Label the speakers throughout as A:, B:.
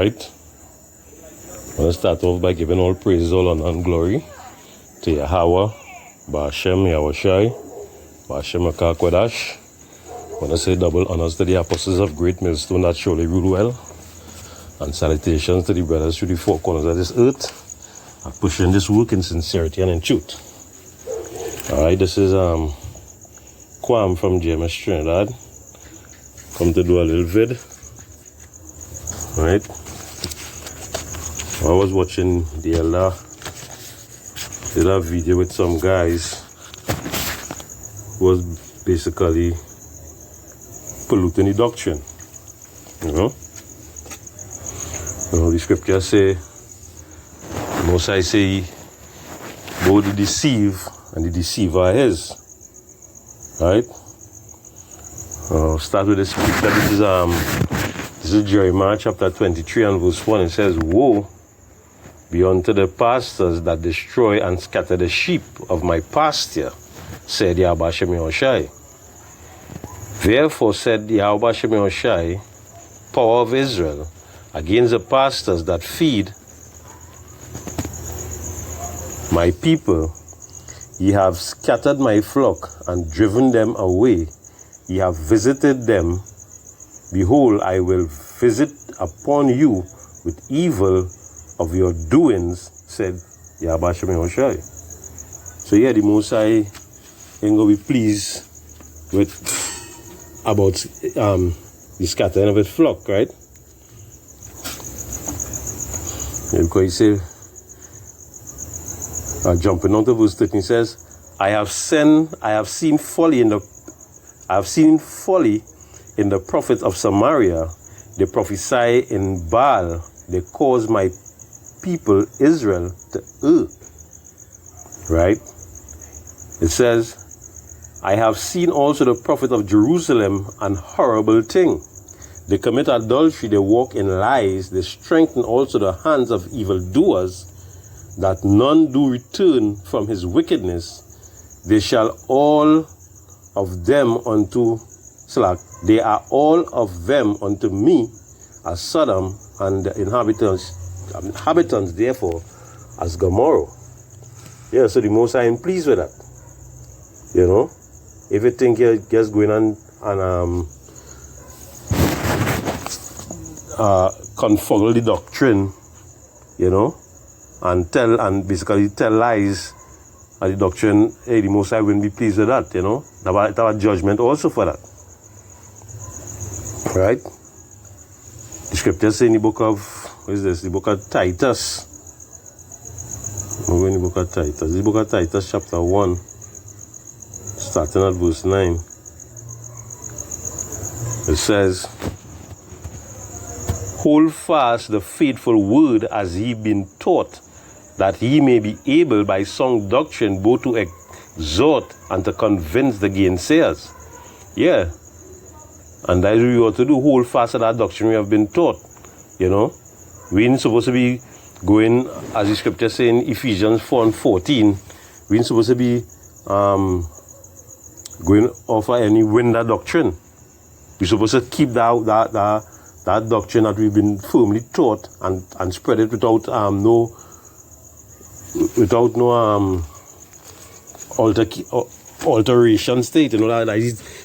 A: Alright? I'm going to start off by giving all praise, all honor, and glory to Yahweh, Ba'ashem, Yahushai, Ba'ashem Akakwadash. I want to say double honors to the apostles of Great Millstone that surely rule well. And salutations to the brothers through the four corners of this earth, are pushing this work in sincerity and in truth. Alright, this is Kwam from GMS Trinidad. Come to do a little vid. Alright. I was watching the other video with some guys who was basically polluting the doctrine. The scriptures say, Most I say, both the deceive and the deceiver is. Right? Start with the scripture. This is Jeremiah chapter 23 and verse 1. It says, Woe be unto the pastors that destroy and scatter the sheep of my pasture, said Yahweh Hashem Yahushai. Therefore said Yahweh Hashem Yahushai, power of Israel, against the pastors that feed my people, ye have scattered my flock and driven them away. Ye have visited them. Behold, I will visit upon you with evil of your doings, said Yahweh Hashem Yahushai. So yeah, the Most High ain't gonna be pleased with about the scattering of his flock, right? Because he said, jumping on to verse 13, says, I have seen folly in the prophets of Samaria. They prophesy in Baal. They cause my people Israel to err. Right? It says, I have seen also the prophet of Jerusalem an horrible thing. They commit adultery, they walk in lies, they strengthen also the hands of evildoers, that none do return from his wickedness. They shall all of them unto they are all of them unto me as Sodom, and the inhabitants therefore as Gomorrah. Yeah, so the Most High ain't pleased with that. If you think you're just going on and confuggle the doctrine, and basically tell lies at the doctrine, hey, the Most High wouldn't be pleased with that, That was judgment also for that. Right? The scriptures say in the book of, the book of Titus. We're going to the book of Titus. This is the book of Titus chapter 1, starting at verse 9. It says, Hold fast the faithful word as ye been taught, that ye may be able by sound doctrine both to exhort and to convince the gainsayers. Yeah. And that's what we ought to do, hold fast to that doctrine we have been taught. We ain't supposed to be going, as the scripture say in Ephesians 4 and 14, we ain't supposed to be going off of any winter doctrine. We're supposed to keep that doctrine that we've been firmly taught and spread it without no alteration state. That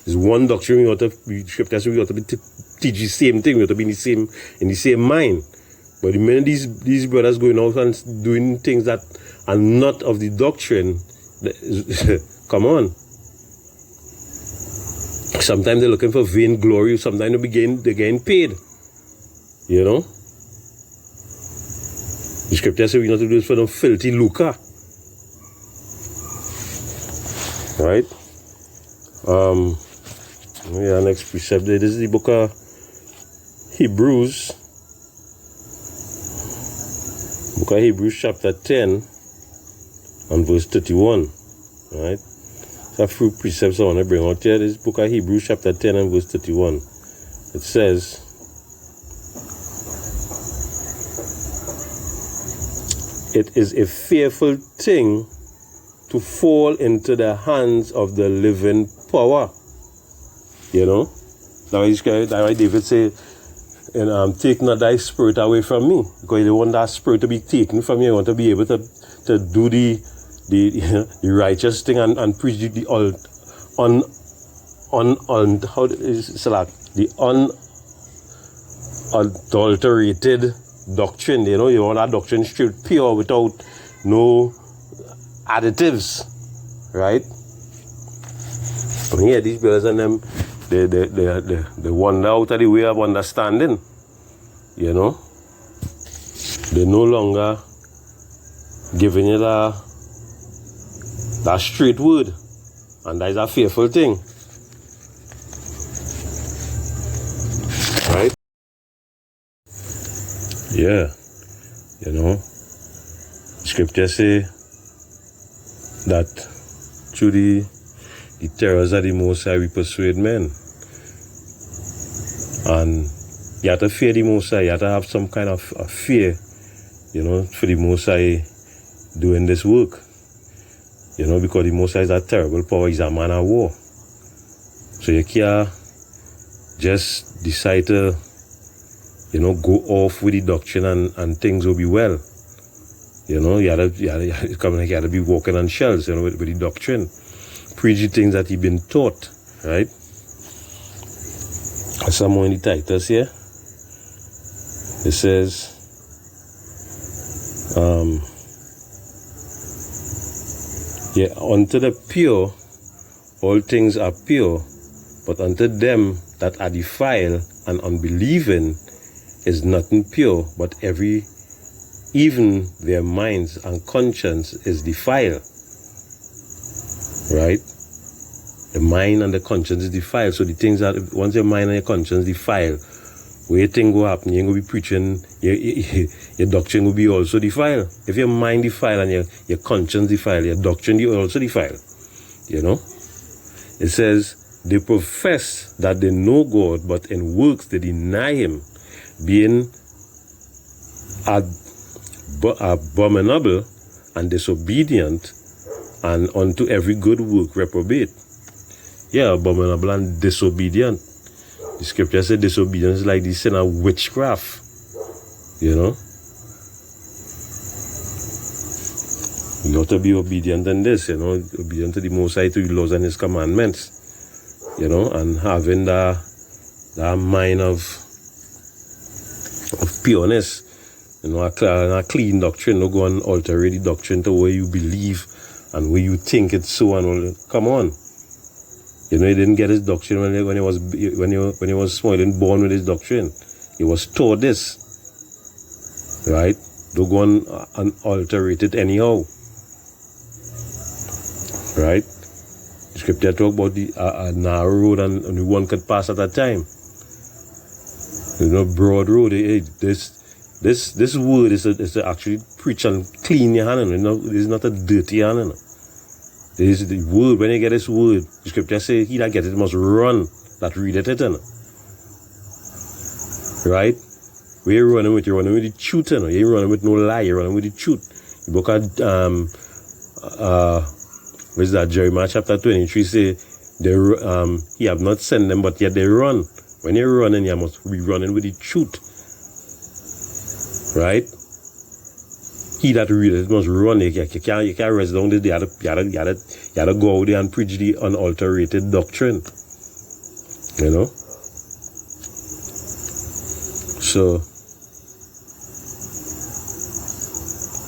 A: is one doctrine. We ought to be teach the same thing. We ought to be in the same mind. But the minute these brothers going out and doing things that are not of the doctrine, come on. Sometimes they're looking for vain glory. Sometimes they're getting paid. The scripture says we not to do this for no filthy lucre. Right? Next precept. This is the book of Hebrews. Book of Hebrews chapter 10 and verse 31. Right? So a few precepts I want to bring out here. This book of Hebrews chapter 10 and verse 31. It says, It is a fearful thing to fall into the hands of the living power. That's why David said, and take not thy spirit away from me, because you want that spirit to be taken from you. You want to be able to do the righteous thing and preach the unadulterated doctrine. You know, you want that doctrine straight, pure, without no additives, right? But yeah, these brothers and them, they wander out of the way of understanding. You know, they no longer giving you that straight word, and that is a fearful thing, right? Yeah, you know, scripture say that through the terrors of the Most High we persuade men, and you have to fear the Most High. You have to have some kind of fear, you know, for the Most High doing this work, you know, because the Most High is a terrible power. He's a man of war. So you can't just decide to, you know, go off with the doctrine and things will be well. You know, you have to be walking on shells, you know, with the doctrine. Preach the things that you've been taught, right? Some more in the Titus here. It says, unto the pure, all things are pure, but unto them that are defiled and unbelieving is nothing pure, but even their minds and conscience is defiled. Right? The mind and the conscience is defiled. So the things that, once your mind and your conscience defiled, where you think will happen, you ain't going to be preaching, your doctrine will be also defiled. If your mind defiled and your conscience defiled, your doctrine will also defiled. You know? It says, they profess that they know God, but in works they deny him, being abominable and disobedient, and unto every good work reprobate. Yeah, abominable and disobedient. The scripture said disobedience is like the sin of witchcraft. You know? You got to be obedient in this, you know, obedient to the Most High, to the laws and his commandments. You know, and having that mind of pureness. You know, a clean doctrine. Don't go and alter the doctrine to where you believe and where you think it's so, and all. Come on, you know, he didn't get his doctrine when he was small. He didn't born with his doctrine. He was taught this, right? Don't go and alter it anyhow, right? The scripture talk about the narrow road and only one could pass at a time. You know, broad road. This word is to actually preach and clean your hand. You know, it's not a dirty hand. You know. This is the word. When you get this word, the scripture says, he that gets it must run that readeth it. You know. Right? Where you running with? You're running with the truth. You know. You ain't running with no lie. You're running with the truth. The book of what is that? Jeremiah chapter 23 say, he have not sent them, but yet they run. When you're running, you must be running with the truth. Right? He that readeth must run. You can't rest down there. You gotta go out there and preach the unalterated doctrine. You know? So,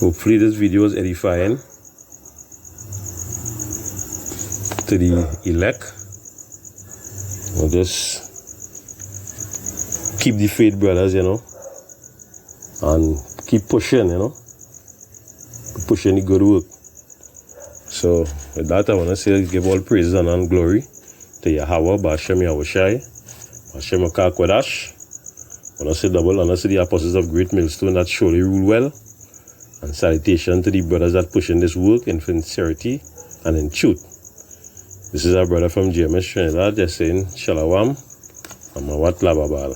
A: hopefully this video is edifying to the elect. We'll just keep the faith, brothers, you know. And keep pushing, you know. Pushing the good work. So, with that, I want to say, give all praises and glory to Yahweh, Ba'ashem Yahushai, Ba'ashem Akakwadash. I want to say double honor to the apostles of Great Millstone that surely rule well. And salutation to the brothers that pushing this work in sincerity and in truth. This is our brother from GMS Trinidad, just saying, Shalom, and Mawat Lababal.